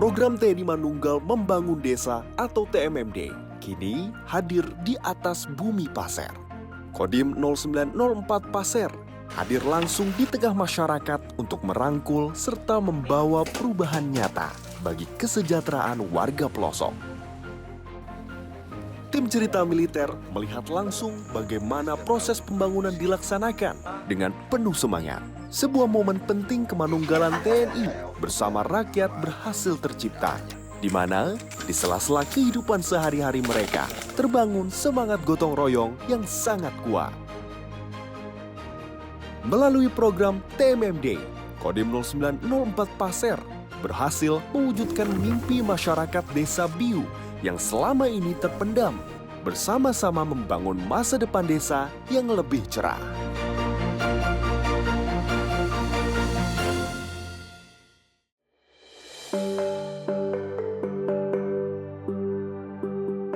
Program TNI Manunggal Membangun Desa atau TMMD kini hadir di atas bumi Pasir. Kodim 0904 Pasir hadir langsung di tengah masyarakat untuk merangkul serta membawa perubahan nyata bagi kesejahteraan warga pelosok. Tim cerita militer melihat langsung bagaimana proses pembangunan dilaksanakan dengan penuh semangat. Sebuah momen penting kemanunggalan TNI bersama rakyat berhasil tercipta, di mana di sela-sela kehidupan sehari-hari mereka terbangun semangat gotong royong yang sangat kuat. Melalui program TMMD, Kodim 0904 Pasir berhasil mewujudkan mimpi masyarakat Desa Biu yang selama ini terpendam, bersama-sama membangun masa depan desa yang lebih cerah.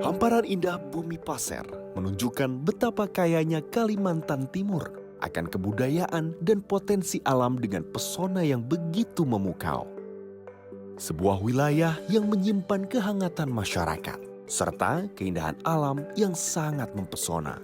Hamparan indah bumi Pasir menunjukkan betapa kayanya Kalimantan Timur akan kebudayaan dan potensi alam dengan pesona yang begitu memukau. Sebuah wilayah yang menyimpan kehangatan masyarakat, serta keindahan alam yang sangat mempesona.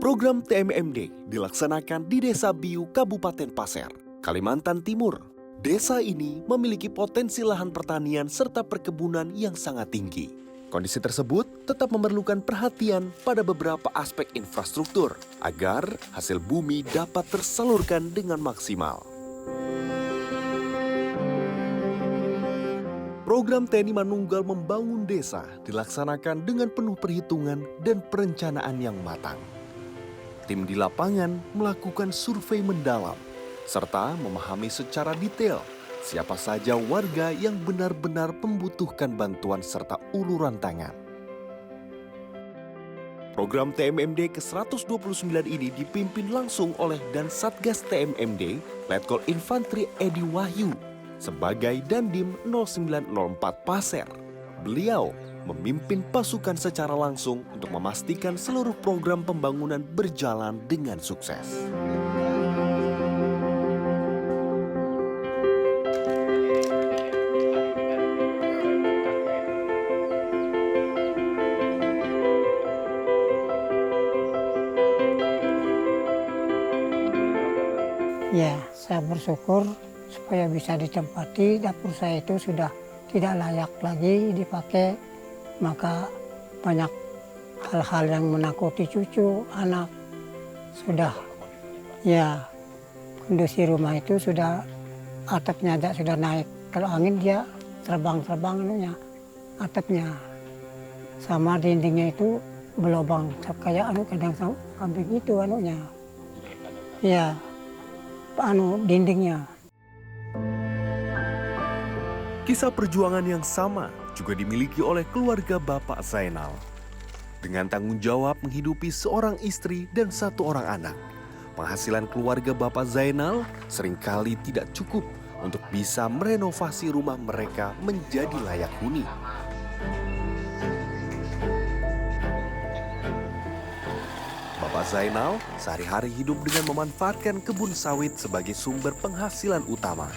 Program TMMD dilaksanakan di Desa Biu, Kabupaten Pasir, Kalimantan Timur. Desa ini memiliki potensi lahan pertanian serta perkebunan yang sangat tinggi. Kondisi tersebut tetap memerlukan perhatian pada beberapa aspek infrastruktur agar hasil bumi dapat tersalurkan dengan maksimal. Program TNI Manunggal Membangun Desa dilaksanakan dengan penuh perhitungan dan perencanaan yang matang. Tim di lapangan melakukan survei mendalam serta memahami secara detail siapa saja warga yang benar-benar membutuhkan bantuan serta uluran tangan. Program TMMD ke-129 ini dipimpin langsung oleh Dan Satgas TMMD, Letkol Infantri Edi Wahyu, sebagai Dandim 0904 Pasir. Beliau memimpin pasukan secara langsung untuk memastikan seluruh program pembangunan berjalan dengan sukses. Ya, saya bersyukur supaya bisa ditempati. Dapur saya itu sudah tidak layak lagi dipakai, maka banyak hal-hal yang menakuti cucu, anak. Sudah, ya, kondisi rumah itu sudah, atapnya sudah naik. Kalau angin dia terbang-terbang atapnya. Sama dindingnya itu berlubang, kayak kadang kambing itu Ya. Dindingnya. Kisah perjuangan yang sama juga dimiliki oleh keluarga Bapak Zainal. Dengan tanggung jawab menghidupi seorang istri dan satu orang anak, penghasilan keluarga Bapak Zainal seringkali tidak cukup untuk bisa merenovasi rumah mereka menjadi layak huni. Bapak Zainal sehari-hari hidup dengan memanfaatkan kebun sawit sebagai sumber penghasilan utama.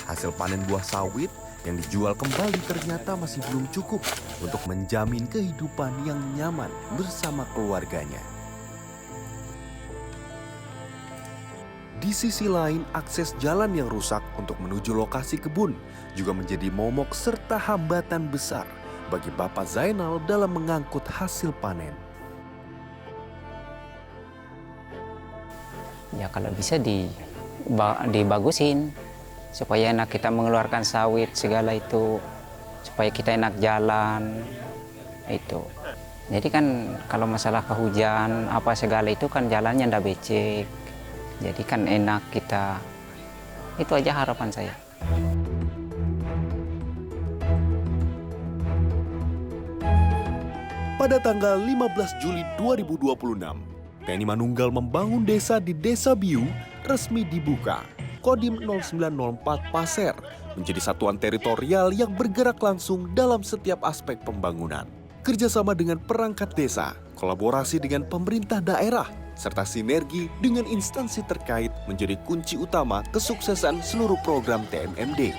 Hasil panen buah sawit yang dijual kembali ternyata masih belum cukup untuk menjamin kehidupan yang nyaman bersama keluarganya. Di sisi lain, akses jalan yang rusak untuk menuju lokasi kebun juga menjadi momok serta hambatan besar bagi Bapak Zainal dalam mengangkut hasil panen. Ya kalau bisa dibagusin supaya enak kita mengeluarkan sawit segala itu, supaya kita enak jalan itu. Jadi kan kalau masalah kehujan apa segala itu kan jalannya ndak becek, jadi kan enak kita. Itu aja harapan saya. Pada tanggal 15 Juli 2026, TNI Manunggal Membangun Desa di Desa Biu resmi dibuka. Kodim 0904 Pasir menjadi satuan teritorial yang bergerak langsung dalam setiap aspek pembangunan. kerjasama dengan perangkat desa, kolaborasi dengan pemerintah daerah, serta sinergi dengan instansi terkait menjadi kunci utama kesuksesan seluruh program TMMD.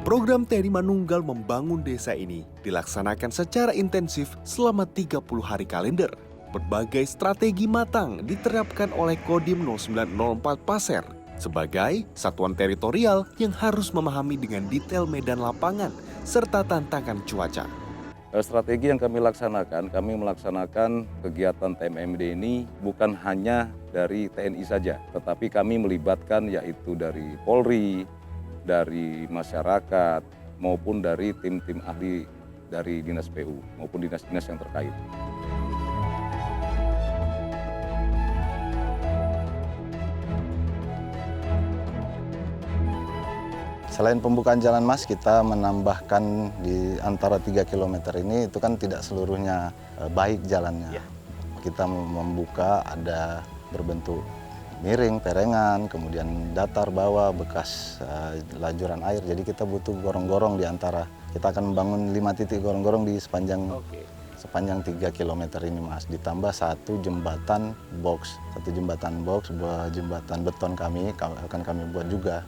Program TNI Manunggal membangun desa ini dilaksanakan secara intensif selama 30 hari kalender. Berbagai strategi matang diterapkan oleh Kodim 0904 Passer sebagai satuan teritorial yang harus memahami dengan detail medan lapangan serta tantangan cuaca. Strategi yang kami melaksanakan kegiatan TMMD ini bukan hanya dari TNI saja, tetapi kami melibatkan yaitu dari Polri, dari masyarakat, maupun dari tim-tim ahli dari Dinas PU, maupun dinas-dinas yang terkait. Selain pembukaan jalan mas, kita menambahkan di antara 3 km ini itu kan tidak seluruhnya baik jalannya. Kita membuka ada berbentuk miring, perengan, kemudian datar bawah bekas lajuran air. Jadi kita butuh gorong-gorong di antara. Kita akan membangun 5 titik gorong-gorong di sepanjang 3 km ini mas. Ditambah 1 jembatan box, 2 jembatan beton akan kami buat juga.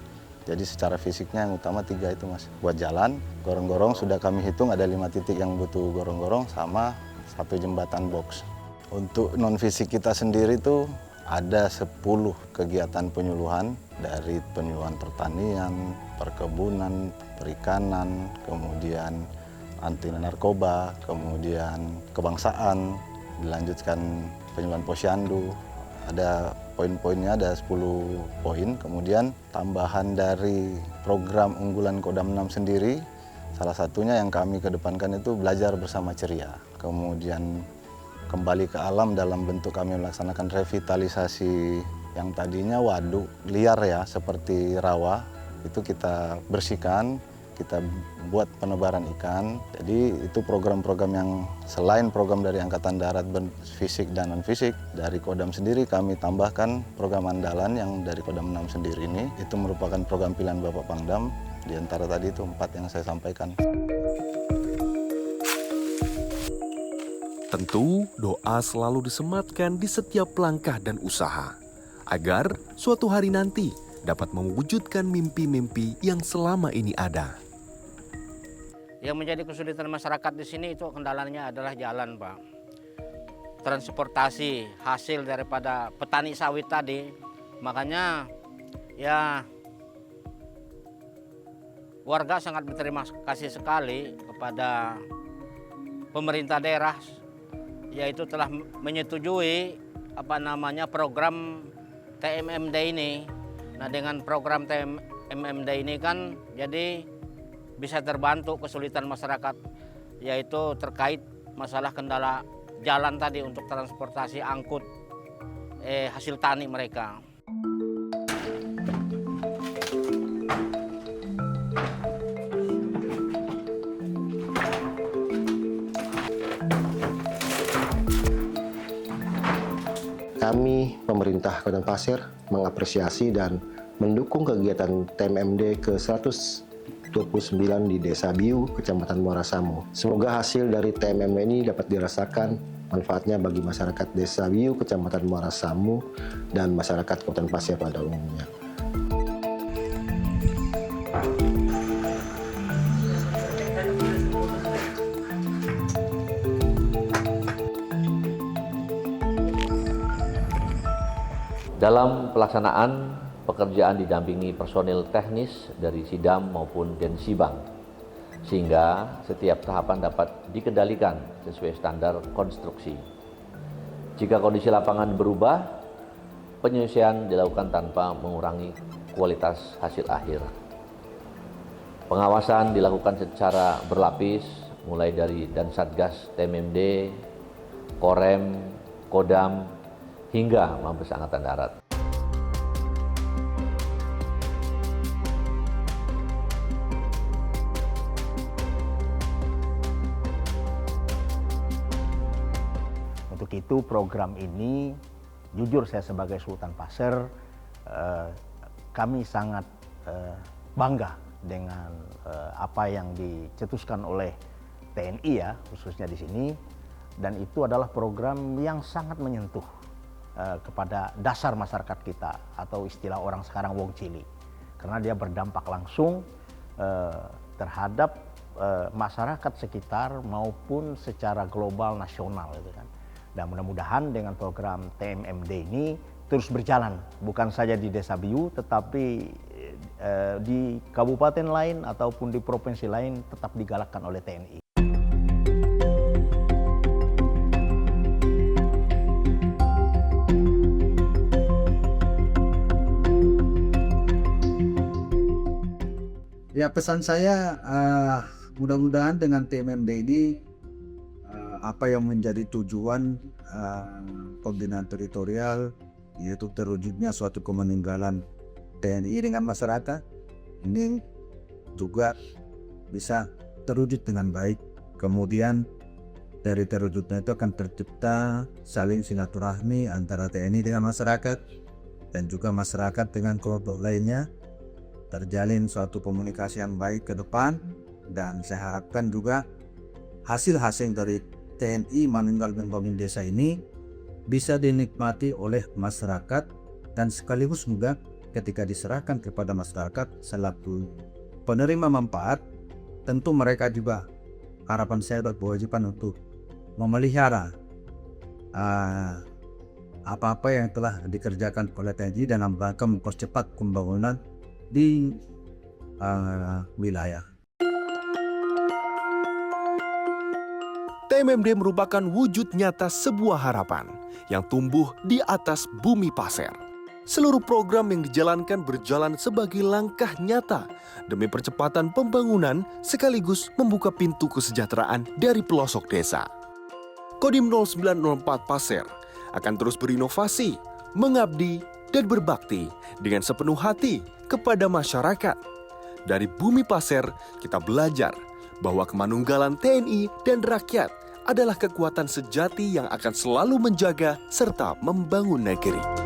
Jadi secara fisiknya yang utama 3 itu mas. Buat jalan, gorong-gorong sudah kami hitung ada 5 titik yang butuh gorong-gorong sama 1 jembatan box. Untuk non fisik kita sendiri tuh ada 10 kegiatan penyuluhan dari penyuluhan pertanian, perkebunan, perikanan, kemudian anti narkoba, kemudian kebangsaan, dilanjutkan penyuluhan posyandu. Ada poin-poinnya, ada 10 poin. Kemudian tambahan dari program unggulan Kodam 6 sendiri, salah satunya yang kami kedepankan itu belajar bersama ceria. Kemudian kembali ke alam dalam bentuk kami melaksanakan revitalisasi yang tadinya waduk liar ya seperti rawa, itu kita bersihkan, kita buat penebaran ikan. Jadi itu program-program yang selain program dari Angkatan Darat fisik dan non-fisik, dari Kodam sendiri kami tambahkan program andalan yang dari Kodam 6 sendiri ini, itu merupakan program pilihan Bapak Pangdam, di antara tadi itu 4 yang saya sampaikan. Tentu, doa selalu disematkan di setiap langkah dan usaha, agar suatu hari nanti dapat mewujudkan mimpi-mimpi yang selama ini ada. Yang menjadi kesulitan masyarakat di sini itu kendalanya adalah jalan, Pak. Transportasi hasil daripada petani sawit tadi, makanya ya warga sangat berterima kasih sekali kepada pemerintah daerah, yaitu telah menyetujui program TMMD ini. Nah, dengan program TMMD ini kan jadi bisa terbantu kesulitan masyarakat, yaitu terkait masalah kendala jalan tadi untuk transportasi angkut hasil tani mereka. Kami, pemerintah Kota Pasir, mengapresiasi dan mendukung kegiatan TMMD ke-129 di Desa Biu, Kecamatan Muara Samu. Semoga hasil dari TMMD ini dapat dirasakan manfaatnya bagi masyarakat Desa Biu, Kecamatan Muara Samu, dan masyarakat Kota Pasir pada umumnya. Dalam pelaksanaan pekerjaan didampingi personil teknis dari Sidam maupun Densibang, sehingga setiap tahapan dapat dikendalikan sesuai standar konstruksi. Jika kondisi lapangan berubah, penyesuaian dilakukan tanpa mengurangi kualitas hasil akhir. Pengawasan dilakukan secara berlapis, mulai dari Dansatgas TMMD, Korem, Kodam, hingga Mabes Angkatan Darat. Untuk itu program ini, jujur saya sebagai Sultan Pasir, kami sangat bangga dengan apa yang dicetuskan oleh TNI ya, khususnya di sini. Dan itu adalah program yang sangat menyentuh kepada dasar masyarakat kita, atau istilah orang sekarang wong cili. Karena dia berdampak langsung terhadap masyarakat sekitar maupun secara global nasional gitu kan. Dan mudah-mudahan dengan program TMMD ini terus berjalan, bukan saja di Desa Biu, tetapi di kabupaten lain ataupun di provinsi lain tetap digalakkan oleh TNI. Ya, pesan saya mudah-mudahan dengan TMMD ini apa yang menjadi tujuan pembinaan teritorial, yaitu terwujudnya suatu kemeninggalan TNI dengan masyarakat, ini juga bisa terwujud dengan baik. Kemudian dari terwujudnya itu akan tercipta saling silaturahmi antara TNI dengan masyarakat dan juga masyarakat dengan kelompok lainnya. Terjalin suatu komunikasi yang baik ke depan, dan saya harapkan juga hasil-hasil dari TNI Manunggal Membangun Desa ini bisa dinikmati oleh masyarakat, dan sekaligus juga ketika diserahkan kepada masyarakat selaku penerima manfaat, tentu mereka juga harapan saya berkewajiban untuk memelihara apa-apa yang telah dikerjakan oleh TNI dalam rangka mempercepat pembangunan di wilayah. TMMD merupakan wujud nyata sebuah harapan yang tumbuh di atas bumi pasir. Seluruh program yang dijalankan berjalan sebagai langkah nyata demi percepatan pembangunan sekaligus membuka pintu kesejahteraan dari pelosok desa. Kodim 0904 Pasir akan terus berinovasi, mengabdi, dan berbakti dengan sepenuh hati kepada masyarakat. Dari bumi pasir, kita belajar bahwa kemanunggalan TNI dan rakyat adalah kekuatan sejati yang akan selalu menjaga serta membangun negeri.